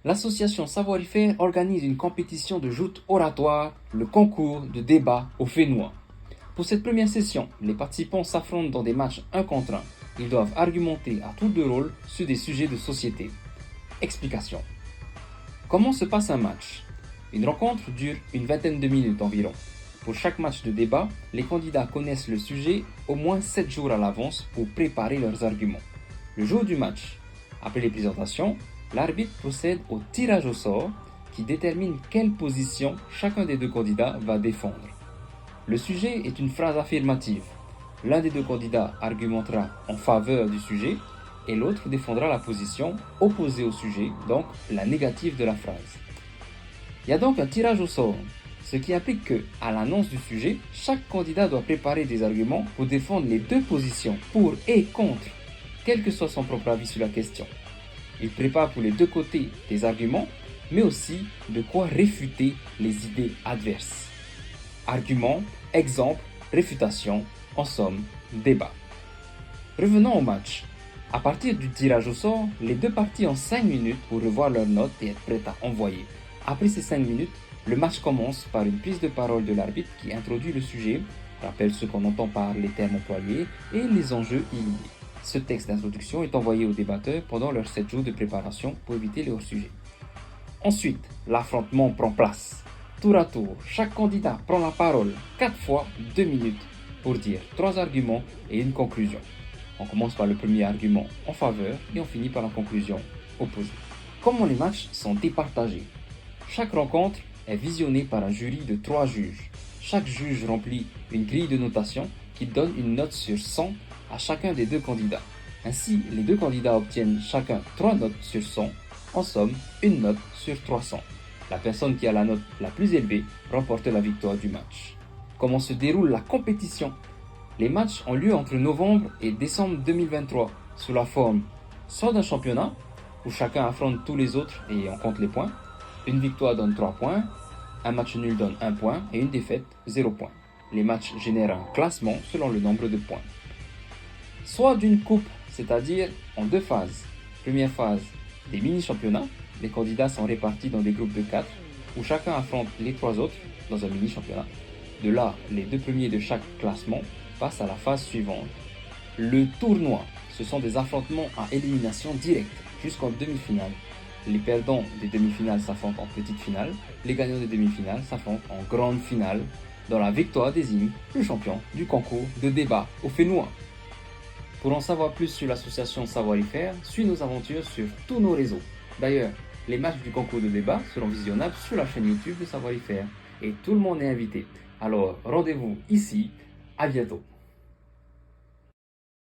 L'association Savoir-y-faire organise une compétition de joutes oratoires, le concours de débat au Fénois. Pour cette première session, les participants s'affrontent dans des matchs 1 contre 1. Ils doivent argumenter à tour de rôle sur des sujets de société. Explication. Comment se passe un match? Une rencontre dure une vingtaine de minutes environ. Pour chaque match de débat, les candidats connaissent le sujet au moins 7 jours à l'avance pour préparer leurs arguments. Le jour du match, après les présentations, l'arbitre procède au tirage au sort qui détermine quelle position chacun des deux candidats va défendre. Le sujet est une phrase affirmative. L'un des deux candidats argumentera en faveur du sujet et l'autre défendra la position opposée au sujet, donc la négative de la phrase. Il y a donc un tirage au sort, ce qui implique que, à l'annonce du sujet, chaque candidat doit préparer des arguments pour défendre les deux positions, pour et contre, quel que soit son propre avis sur la question. Il prépare pour les deux côtés des arguments, mais aussi de quoi réfuter les idées adverses. Arguments, exemples, réfutation, en somme, débat. Revenons au match. À partir du tirage au sort, les deux parties ont 5 minutes pour revoir leurs notes et être prêtes à envoyer. Après ces 5 minutes, le match commence par une prise de parole de l'arbitre qui introduit le sujet, rappelle ce qu'on entend par les termes employés et les enjeux y liés. Ce texte d'introduction est envoyé aux débatteurs pendant leurs 7 jours de préparation pour éviter les hors-sujets. Ensuite, l'affrontement prend place. Tour à tour, chaque candidat prend la parole 4 fois 2 minutes pour dire 3 arguments et une conclusion. On commence par le premier argument en faveur et on finit par la conclusion opposée. Comment les matchs sont départagés? Chaque rencontre est visionnée par un jury de 3 juges. Chaque juge remplit une grille de notation qui donne une note sur 100 à chacun des deux candidats. Ainsi, les deux candidats obtiennent chacun 3 notes sur 100, en somme, une note sur 300. La personne qui a la note la plus élevée remporte la victoire du match. Comment se déroule la compétition? Les matchs ont lieu entre novembre et décembre 2023 sous la forme soit d'un championnat, où chacun affronte tous les autres et on compte les points. Une victoire donne 3 points, un match nul donne 1 point et une défaite 0 point. Les matchs génèrent un classement selon le nombre de points. Soit d'une coupe, c'est-à-dire en 2 phases. Première phase, des mini-championnats. Les candidats sont répartis dans des groupes de 4, où chacun affronte les 3 autres dans un mini-championnat. De là, les 2 premiers de chaque classement passent à la phase suivante. Le tournoi, ce sont des affrontements à élimination directe jusqu'en demi-finale. Les perdants des demi-finales s'affrontent en petite finale, les gagnants des demi-finales s'affrontent en grande finale, dont la victoire désigne le champion du concours de débat au Fénois. Pour en savoir plus sur l'association Savoir-y-faire, suis nos aventures sur tous nos réseaux. D'ailleurs, les matchs du concours de débat seront visionnables sur la chaîne YouTube de Savoir-y-faire et tout le monde est invité. Alors rendez-vous ici, à bientôt.